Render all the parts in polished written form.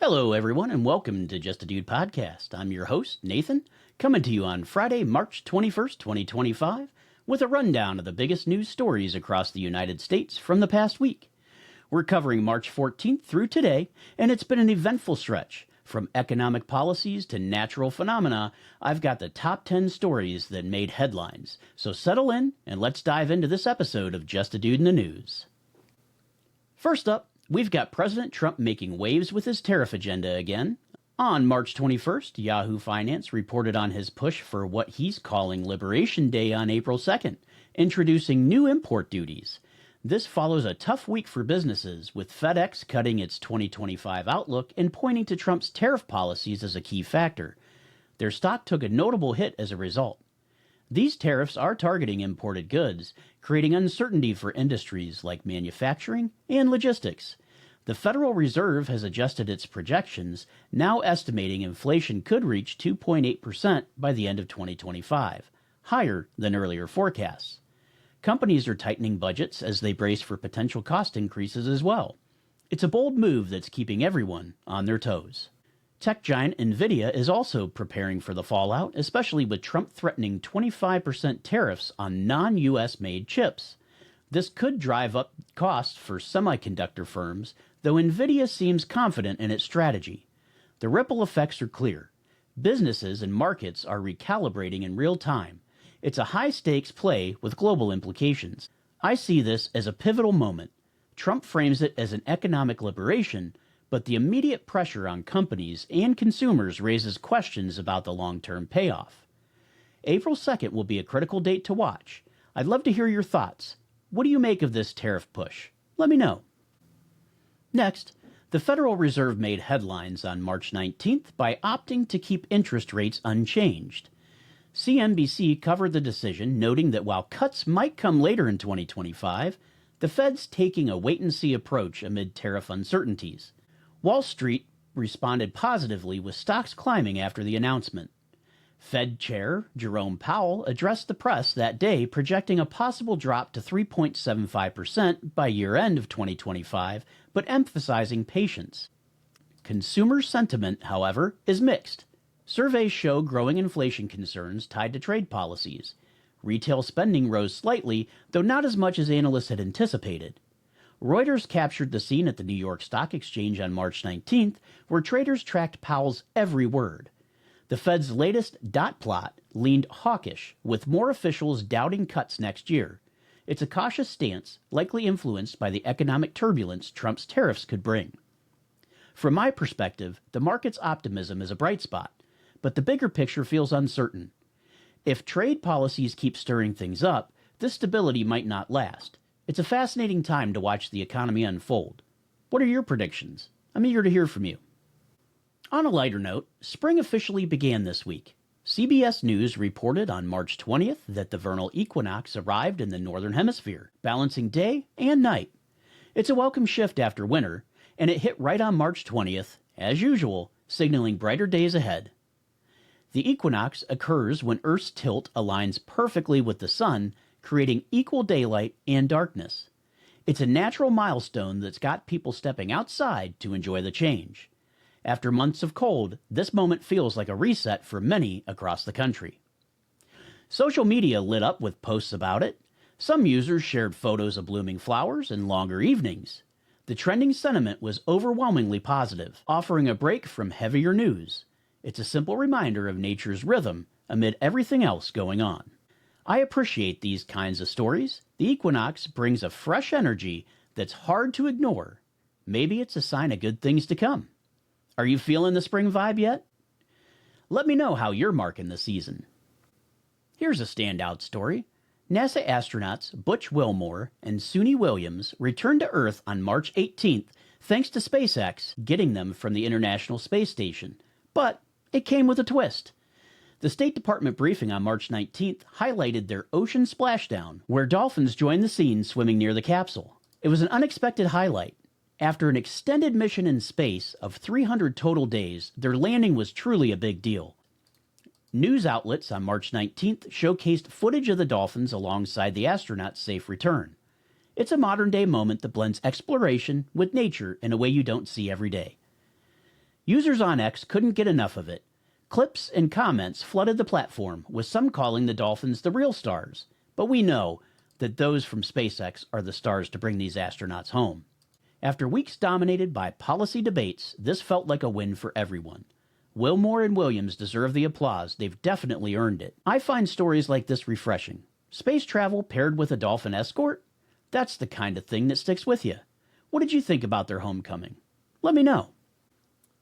Hello, everyone, and welcome to Just a Dude Podcast. I'm your host, Nathan, coming to you on Friday, March 21st, 2025, with a rundown of the biggest news stories across the United States from the past week. We're covering March 14th through today, and it's been an eventful stretch. From economic policies to natural phenomena, I've got the top 10 stories that made headlines. So settle in, and let's dive into this episode of Just a Dude in the News. First up, we've got President Trump making waves with his tariff agenda again. On March 21st, Yahoo Finance reported on his push for what he's calling Liberation Day on April 2nd, introducing new import duties. This follows a tough week for businesses, with FedEx cutting its 2025 outlook and pointing to Trump's tariff policies as a key factor. Their stock took a notable hit as a result. These tariffs are targeting imported goods, creating uncertainty for industries like manufacturing and logistics. The Federal Reserve has adjusted its projections, now estimating inflation could reach 2.8% by the end of 2025, higher than earlier forecasts. Companies are tightening budgets as they brace for potential cost increases as well. It's a bold move that's keeping everyone on their toes. Tech giant NVIDIA is also preparing for the fallout, especially with Trump threatening 25% tariffs on non-US made chips. This could drive up costs for semiconductor firms, though NVIDIA seems confident in its strategy. The ripple effects are clear. Businesses and markets are recalibrating in real time. It's a high-stakes play with global implications. I see this as a pivotal moment. Trump frames it as an economic liberation, but the immediate pressure on companies and consumers raises questions about the long-term payoff. April 2nd will be a critical date to watch. I'd love to hear your thoughts. What do you make of this tariff push? Let me know. Next, the Federal Reserve made headlines on March 19th by opting to keep interest rates unchanged. CNBC covered the decision, noting that while cuts might come later in 2025, the Fed's taking a wait-and-see approach amid tariff uncertainties. Wall Street responded positively, with stocks climbing after the announcement. Fed Chair Jerome Powell addressed the press that day, projecting a possible drop to 3.75% by year-end of 2025, but emphasizing patience. Consumer sentiment, however, is mixed. Surveys show growing inflation concerns tied to trade policies. Retail spending rose slightly, though not as much as analysts had anticipated. Reuters captured the scene at the New York Stock Exchange on March 19th, where traders tracked Powell's every word. The Fed's latest dot plot leaned hawkish, with more officials doubting cuts next year. It's a cautious stance, likely influenced by the economic turbulence Trump's tariffs could bring. From my perspective, the market's optimism is a bright spot, but the bigger picture feels uncertain. If trade policies keep stirring things up, this stability might not last. It's a fascinating time to watch the economy unfold. What are your predictions? I'm eager to hear from you. On a lighter note, spring officially began this week. CBS News reported on March 20th that the vernal equinox arrived in the northern hemisphere, balancing day and night. It's a welcome shift after winter, and it hit right on March 20th, as usual, signaling brighter days ahead. The equinox occurs when Earth's tilt aligns perfectly with the sun, creating equal daylight and darkness. It's a natural milestone that's got people stepping outside to enjoy the change. After months of cold, this moment feels like a reset for many across the country. Social media lit up with posts about it. Some users shared photos of blooming flowers and longer evenings. The trending sentiment was overwhelmingly positive, offering a break from heavier news. It's a simple reminder of nature's rhythm amid everything else going on. I appreciate these kinds of stories. The equinox brings a fresh energy that's hard to ignore. Maybe it's a sign of good things to come. Are you feeling the spring vibe yet? Let me know how you're marking the season. Here's a standout story. NASA astronauts Butch Wilmore and Suni Williams returned to Earth on March 18th thanks to SpaceX getting them from the International Space Station. But it came with a twist. The State Department briefing on March 19th highlighted their ocean splashdown, where dolphins joined the scene swimming near the capsule. It was an unexpected highlight. After an extended mission in space of 300 total days, their landing was truly a big deal. News outlets on March 19th showcased footage of the dolphins alongside the astronauts' safe return. It's a modern-day moment that blends exploration with nature in a way you don't see every day. Users on X couldn't get enough of it. Clips and comments flooded the platform, with some calling the dolphins the real stars. But we know that those from SpaceX are the stars to bring these astronauts home. After weeks dominated by policy debates, this felt like a win for everyone. Wilmore and Williams deserve the applause. They've definitely earned it. I find stories like this refreshing. Space travel paired with a dolphin escort? That's the kind of thing that sticks with you. What did you think about their homecoming? Let me know.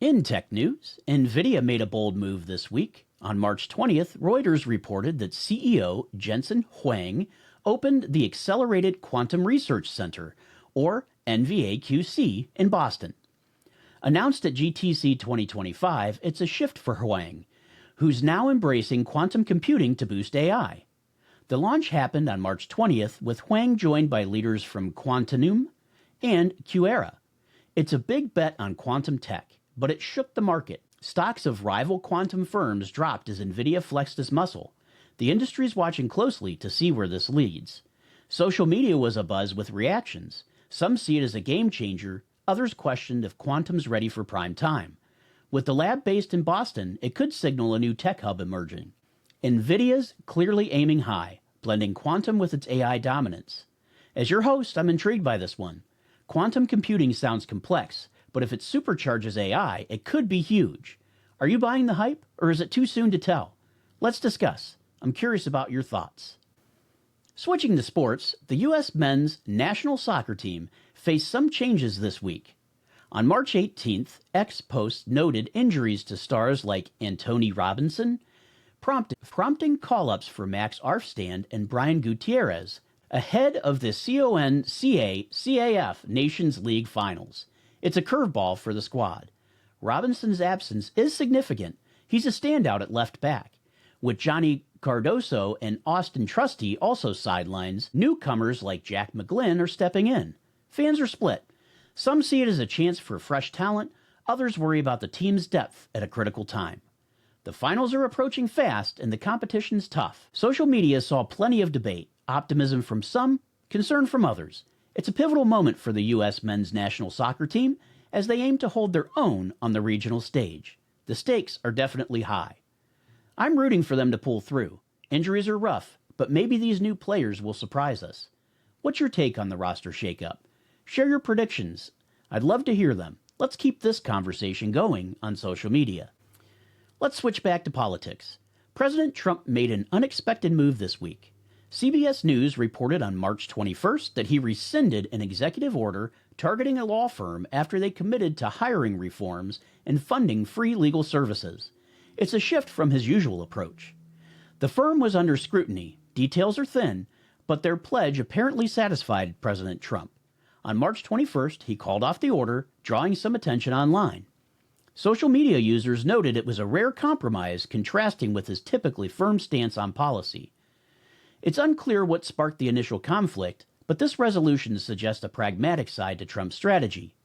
In tech news, NVIDIA made a bold move this week. On March 20th, Reuters reported that CEO Jensen Huang opened the Accelerated Quantum Research Center, or NVAQC, in Boston. Announced at GTC 2025, it's a shift for Huang, who's now embracing quantum computing to boost AI. The launch happened on March 20th, with Huang joined by leaders from Quantinuum and QEra. It's a big bet on quantum tech, but it shook the market. Stocks of rival quantum firms dropped as NVIDIA flexed its muscle. The industry's watching closely to see where this leads. Social media was abuzz with reactions. Some see it as a game changer, others questioned if quantum's ready for prime time. With the lab based in Boston, it could signal a new tech hub emerging. NVIDIA's clearly aiming high, blending quantum with its AI dominance. As your host, I'm intrigued by this one. Quantum computing sounds complex, but if it supercharges AI, it could be huge. Are you buying the hype, or is it too soon to tell? Let's discuss. I'm curious about your thoughts. Switching to sports, the U.S. men's national soccer team faced some changes this week. On March 18th, X post noted injuries to stars like Antonee Robinson, prompting call-ups for Max Arfstand and Brian Gutierrez ahead of the CONCACAF Nations League Finals. It's a curveball for the squad. Robinson's absence is significant. He's a standout at left back. With Johnny Cardoso and Austin Trusty also sidelines, newcomers like Jack McGlynn are stepping in. Fans are split. Some see it as a chance for fresh talent, others worry about the team's depth at a critical time. The finals are approaching fast and the competition's tough. Social media saw plenty of debate, optimism from some, concern from others. It's a pivotal moment for the U.S. men's national soccer team as they aim to hold their own on the regional stage. The stakes are definitely high. I'm rooting for them to pull through. Injuries are rough, but maybe these new players will surprise us. What's your take on the roster shakeup? Share your predictions. I'd love to hear them. Let's keep this conversation going on social media. Let's switch back to politics. President Trump made an unexpected move this week. CBS News reported on March 21st that he rescinded an executive order targeting a law firm after they committed to hiring reforms and funding free legal services. It's a shift from his usual approach. The firm was under scrutiny, details are thin, but their pledge apparently satisfied President Trump. On March 21st, he called off the order, drawing some attention online. Social media users noted it was a rare compromise, contrasting with his typically firm stance on policy. It's unclear what sparked the initial conflict, but this resolution suggests a pragmatic side to Trump's strategy.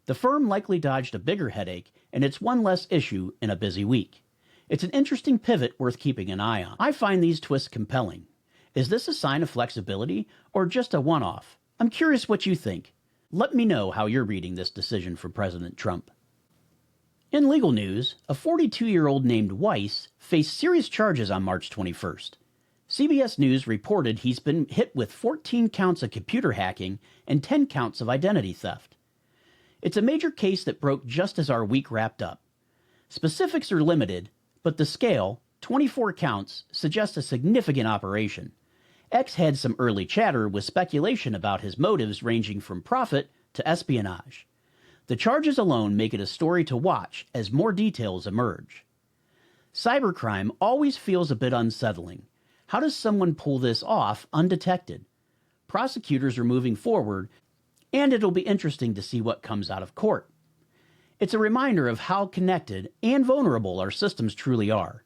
The firm likely dodged a bigger headache, and it's one less issue in a busy week. It's an interesting pivot worth keeping an eye on. I find these twists compelling. Is this a sign of flexibility, or just a one-off? I'm curious what you think. Let me know how you're reading this decision from President Trump. In legal news, a 42-year-old named Weiss faced serious charges on March 21st. CBS News reported he's been hit with 14 counts of computer hacking and 10 counts of identity theft. It's a major case that broke just as our week wrapped up. Specifics are limited, but the scale, 24 counts, suggests a significant operation. X had some early chatter with speculation about his motives ranging from profit to espionage. The charges alone make it a story to watch as more details emerge. Cybercrime always feels a bit unsettling. How does someone pull this off undetected? Prosecutors are moving forward, and it'll be interesting to see what comes out of court. It's a reminder of how connected and vulnerable our systems truly are.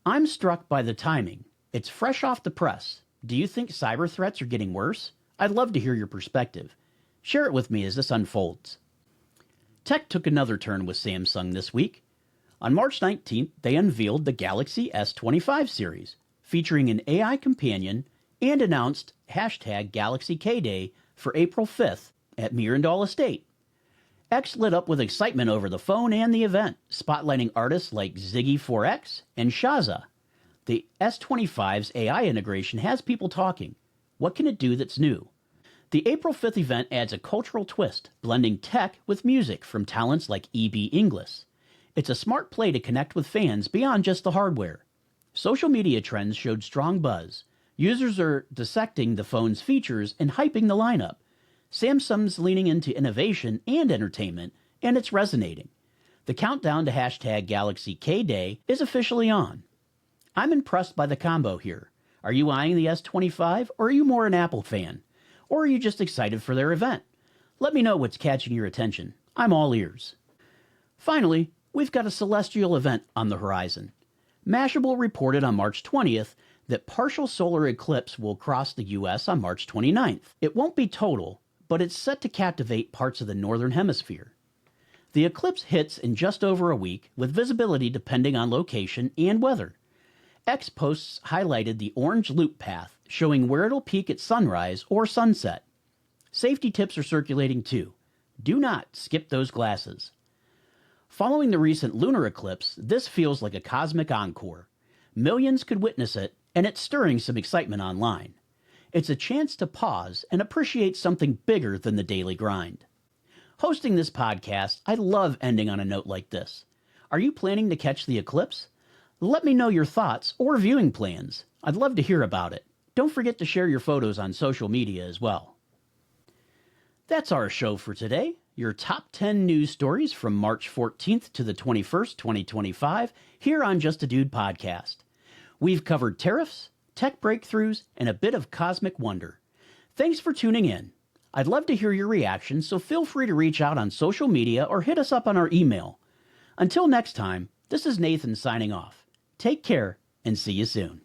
I'm struck by the timing. It's fresh off the press. Do you think cyber threats are getting worse? I'd love to hear your perspective. Share it with me as this unfolds. Tech took another turn with Samsung this week. On March 19th, they unveiled the Galaxy S25 series, featuring an AI companion, and announced #Galaxy K Day for April 5th at Mirandol Estate. X lit up with excitement over the phone and the event, spotlighting artists like Ziggy4X and Shaza. The S25's AI integration has people talking. What can it do that's new? The April 5th event adds a cultural twist, blending tech with music from talents like E.B. Inglis. It's a smart play to connect with fans beyond just the hardware. Social media trends showed strong buzz. Users are dissecting the phone's features and hyping the lineup. Samsung's leaning into innovation and entertainment, and it's resonating. The countdown to hashtag Galaxy K Day is officially on. I'm impressed by the combo here. Are you eyeing the S25, or are you more an Apple fan? Or are you just excited for their event? Let me know what's catching your attention. I'm all ears. Finally, we've got a celestial event on the horizon. Mashable reported on March 20th that partial solar eclipse will cross the U.S. on March 29th. It won't be total, but it's set to captivate parts of the northern hemisphere. The eclipse hits in just over a week, with visibility depending on location and weather. X posts highlighted the orange loop path, showing where it'll peak at sunrise or sunset. Safety tips are circulating too. Do not skip those glasses. Following the recent lunar eclipse, this feels like a cosmic encore. Millions could witness it, and it's stirring some excitement online. It's a chance to pause and appreciate something bigger than the daily grind. Hosting this podcast, I love ending on a note like this. Are you planning to catch the eclipse? Let me know your thoughts or viewing plans. I'd love to hear about it. Don't forget to share your photos on social media as well. That's our show for today. Your top 10 news stories from March 14th to the 21st, 2025, here on Just a Dude podcast. We've covered tariffs, tech breakthroughs, and a bit of cosmic wonder. Thanks for tuning in. I'd love to hear your reactions, so feel free to reach out on social media or hit us up on our email. Until next time, this is Nathan signing off. Take care and see you soon.